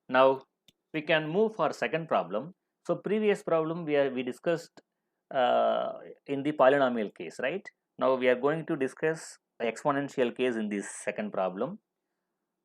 Now we can move for second problem. So previous problem we discussed in the polynomial case, right? Now we are going to discuss exponential case in this second problem.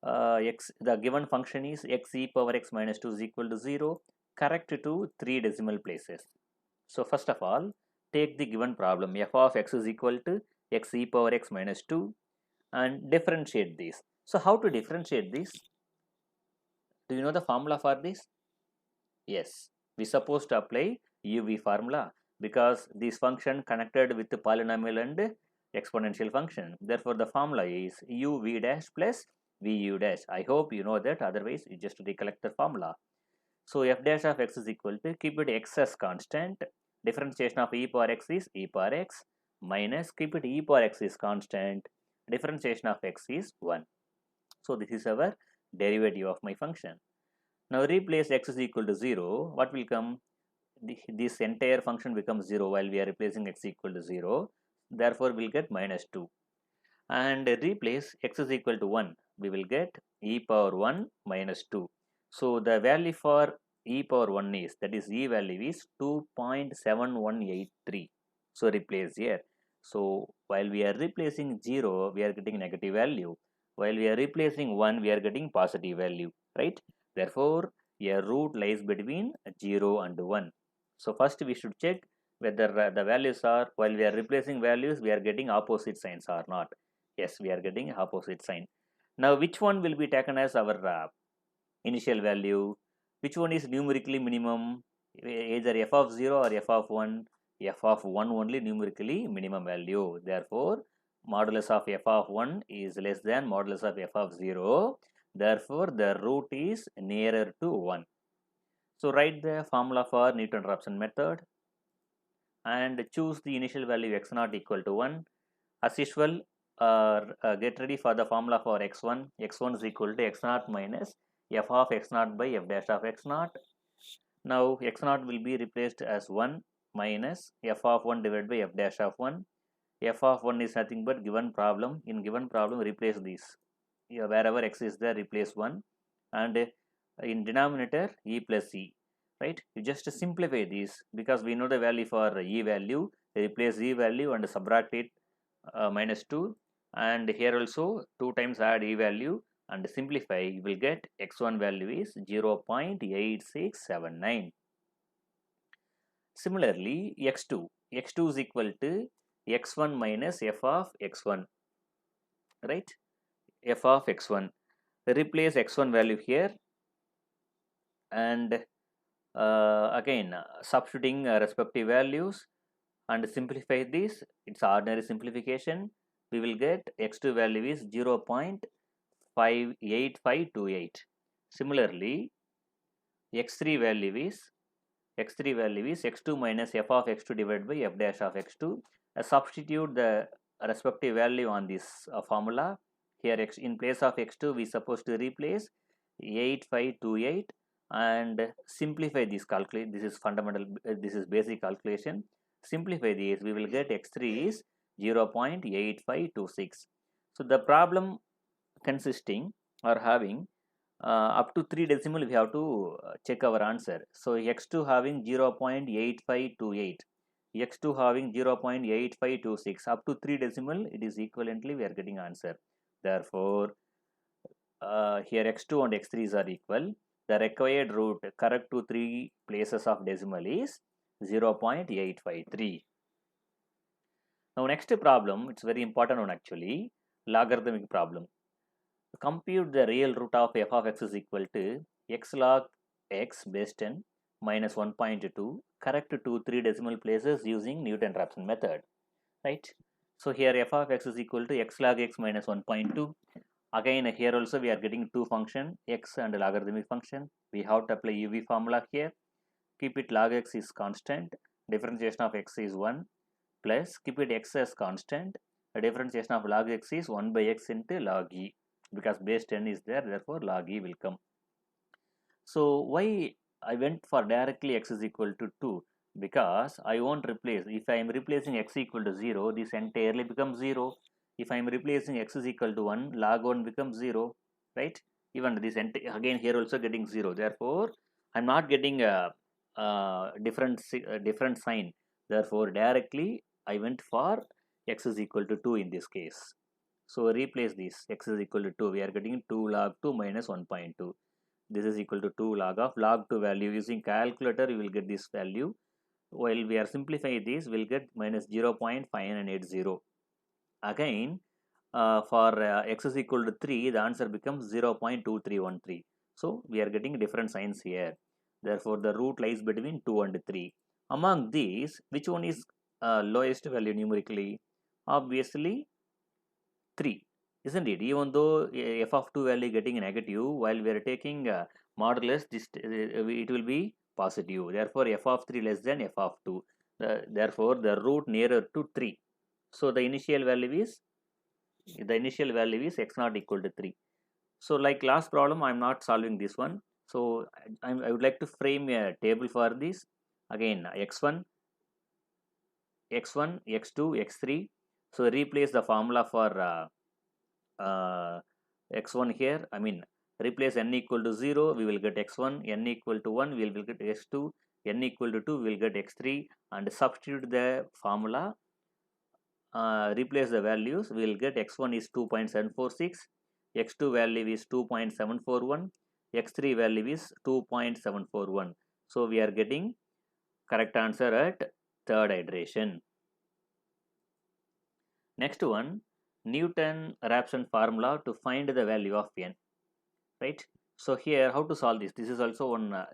The given function is x e power x minus 2 is equal to 0, correct to 3 decimal places. So first of all, take the given problem f of x is equal to x e power x minus 2 and differentiate this. So how to differentiate this? Do you know the formula for this? Yes, we supposed to apply UV formula because this function connected with the polynomial and exponential function. Therefore, the formula is UV dash plus VU dash. I hope you know that, otherwise you just recollect the formula. So f dash of x is equal to, keep it x as constant, differentiation of e power x is e power x, minus keep it e power x is constant, differentiation of x is 1. So this is our derivative of my function. Now replace x is equal to 0, what will come? This entire function becomes 0 while we are replacing x equal to 0. Therefore, we'll get minus 2. And replace x is equal to 1. We will get e power 1 minus 2. So the value for e power 1 is, that is e value is 2.7183. So replace here. So while we are replacing 0, we are getting negative value. While we are replacing 1, we are getting positive value, right? Therefore, a root lies between 0 and 1. So first we should check whether the values are, while we are replacing values, we are getting opposite signs or not. Yes, we are getting opposite sign. Now which one will be taken as our initial value? Which one is numerically minimum? Either f of 0 or f of 1. F of 1 only numerically minimum value. Therefore, modulus of f of 1 is less than modulus of f of 0. Therefore, the root is nearer to 1. So write the formula for Newton-Raphson method and choose the initial value x naught equal to 1. As usual, get ready for the formula for x1. x1 is equal to x naught minus f of x naught by f dash of x naught. Now x naught will be replaced as 1 minus f of 1 divided by f dash of 1. F of 1 is nothing but given problem. In given problem, replace this. Wherever x is there, replace 1, and in denominator e plus e, right? You just simplify this because we know the value for e value. Replace e value and subtract it, minus 2, and here also 2 times add e value and simplify, you will get x1 value is 0.8679. Similarly, x2 is equal to x1 minus f of x1, right? F of x1, replace x1 value here, and again substituting respective values and simplify this. It's ordinary simplification. We will get x2 value is 0.58528. Similarly, x3 value is x2 minus f of x2 divided by f dash of x2. Substitute the respective value on this formula. Here x, in place of x2 we supposed to replace 8528 and simplify this calculate. This is fundamental, this is basic calculation. Simplify this, we will get x3 is 0.8526. So the problem consisting or having up to 3 decimal, we have to check our answer. So x2 having 0.8528, x2 having 0.8526, up to 3 decimal, it is equivalently we are getting answer. Therefore, here x2 and x3s are equal. The required root correct to 3 places of decimal is 0.853. Now next problem, it's very important one actually, logarithmic problem. Compute the real root of f of x is equal to x log x base 10 minus 1.2, correct to 3 decimal places using Newton-Raphson method, right? So here f of x is equal to x log x minus 1.2. Again here also we are getting two function, x and logarithmic function. We have to apply UV formula here. Keep it log x is constant, differentiation of x is 1, plus keep it x as constant, the differentiation of log x is 1 by x into log e, because base 10 is there, therefore log e will come. So why I went for directly x is equal to 2? Because I won't replace. If I am replacing x equal to 0, this entirely becomes 0. If I am replacing x is equal to 1, log 1 becomes 0, right? even this again here also getting 0. Therefore I'm not getting a different sign. Therefore directly I went for x is equal to 2 in this case. So replace this, x is equal to 2, we are getting 2 log 2 minus 1.2. This is equal to 2 log 2 value. Using calculator you will get this value. While we are simplifying this, we'll get minus 0.5980. Again, for x is equal to 3, the answer becomes 0.2313. So we are getting different signs here. Therefore, the root lies between 2 and 3. Among these, which one is lowest value numerically? Obviously, 3, isn't it? Even though f of 2 value getting negative, while we are taking modulus, this it will be positive. Therefore, f of 3 less than f of 2. Therefore, the root nearer to 3. So the initial value is x not equal to 3. So like last problem, I am not solving this one. So I would like to frame a table for this. Again, x1, x2, x3. So replace the formula for x1 here. I mean, replace n equal to 0, we will get x1, n equal to 1, we will get x2, n equal to 2, we will get x3, and substitute the formula. Replace the values, we will get x1 is 2.746, x2 value is 2.741, x3 value is 2.741. So we are getting correct answer at third iteration. Next one, Newton-Raphson formula to find the value of n, right? So here, how to solve this? This is also one,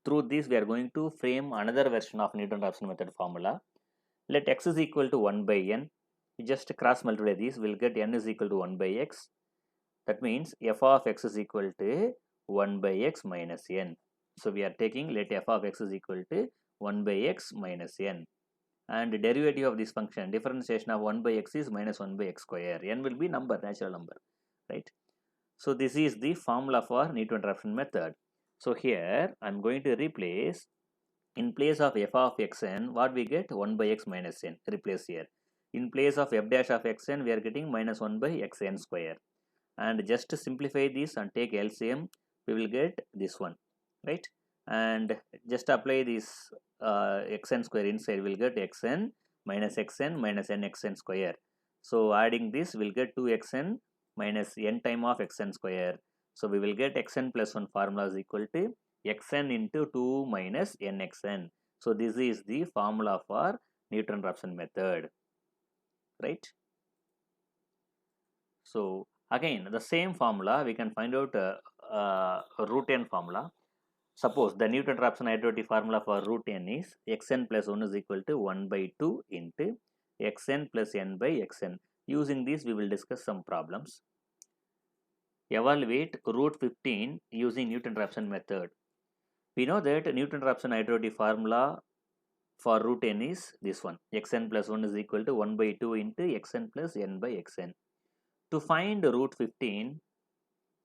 through this we are going to frame another version of Newton-Raphson method formula. Let x is equal to 1 by n. We just cross multiply these, we'll get n is equal to 1 by x. That means f of x is equal to 1 by x minus n. So we are taking let f of x is equal to 1 by x minus n. And the derivative of this function, differentiation of 1 by x is minus 1 by x square. N will be number, natural number, right? So this is the formula for Newton-Raphson method. So here I am going to replace, in place of f of xn, what we get? 1 by x minus n. Replace here. In place of f dash of xn, we are getting minus 1 by xn square. And just to simplify this and take LCM, we will get this one, right? And just apply this xn square inside, we will get xn minus n xn square. So adding this, we will get 2xn minus n time of xn square. So we will get xn plus 1 formula is equal to xn into 2 minus nxn. So this is the formula for Newton-Raphson method, right? So again, the same formula we can find out root n formula. Suppose the Newton-Raphson identity formula for root n is xn plus 1 is equal to 1 by 2 into xn plus n by xn. Using this, we will discuss some problems. Evaluate root 15 using Newton-Raphson method. We know that Newton-Raphson identity formula for root n is this one, xn plus 1 is equal to 1 by 2 into xn plus n by xn. To find root 15,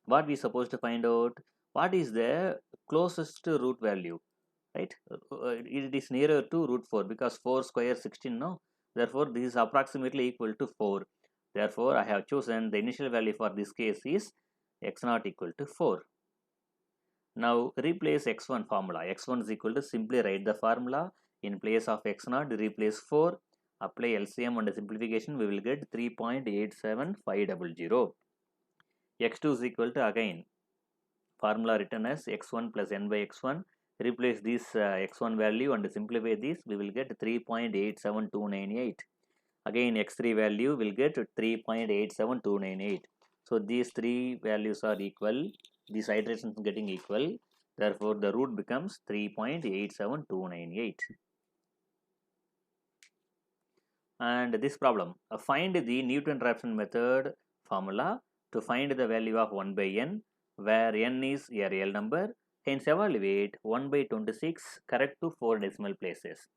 what we supposed to find out? What is the closest root value, right? It is nearer to root 4 because 4 square 16, no? Therefore, this is approximately equal to 4. Therefore, I have chosen the initial value for this case is x naught equal to 4. Now, replace x1 formula. x1 is equal to, simply write the formula. In place of x naught, replace 4. Apply LCM and simplification, we will get 3.87500. x2 is equal to, again, formula written as x1 plus n by x1. Replace this x1 value and simplify this, we will get 3.87298. Again, x3 value will get 3.87298. So these three values are equal, these iterations getting equal. Therefore, the root becomes 3.87298. And this problem, find the Newton-Raphson method formula to find the value of 1 by n, where n is a real number. Hence, evaluate 1 by 26 correct to 4 decimal places.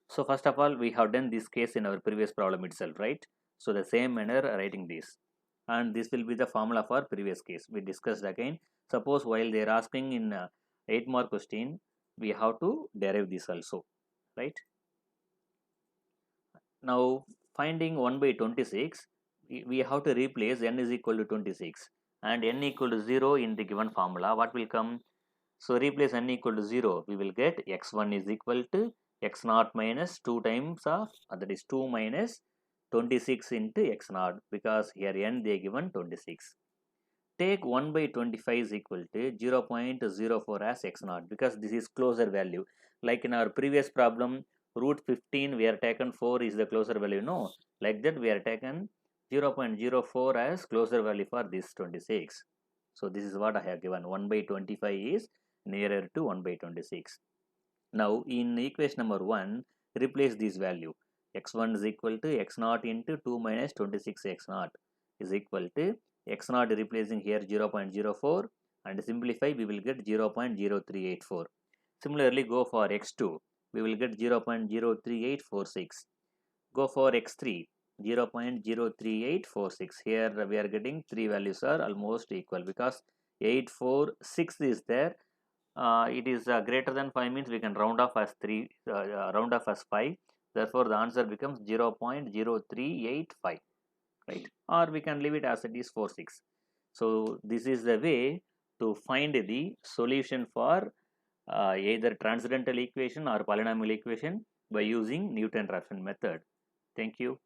So first of all, we have done this case in our previous problem itself, right? So the same manner writing this, and this will be the formula for previous case we discussed again. Suppose while they are asking in 8 mark question, we have to derive this also, right? Now finding 1 by 26, we have to replace n is equal to 26, and n equal to 0 in the given formula, what will come? So replace n equal to 0, we will get x1 is equal to x naught minus 2 times of, that is 2 minus 26 into x naught, because here n they given 26. Take 1 by 25 is equal to 0.04 as x naught, because this is closer value. Like in our previous problem, root 15 we are taken 4 is the closer value. No, like that we are taken 0.04 as closer value for this 26. So this is what I have given. 1 by 25 is nearer to 1 by 26. Now in equation number 1, replace this value. X1 is equal to x naught into 2 minus 26 x naught is equal to x naught replacing here 0.04, and simplify we will get 0.0384. Similarly, go for x2, we will get 0.03846. Go for x3, 0.03846. Here we are getting three values are almost equal, because 846 is there. It is greater than 5 means we can round off as 3, round off as 5. Therefore, the answer becomes 0.0385, right? Or we can leave it as it is 46. So this is the way to find the solution for either transcendental equation or polynomial equation by using Newton-Raphson method. Thank you.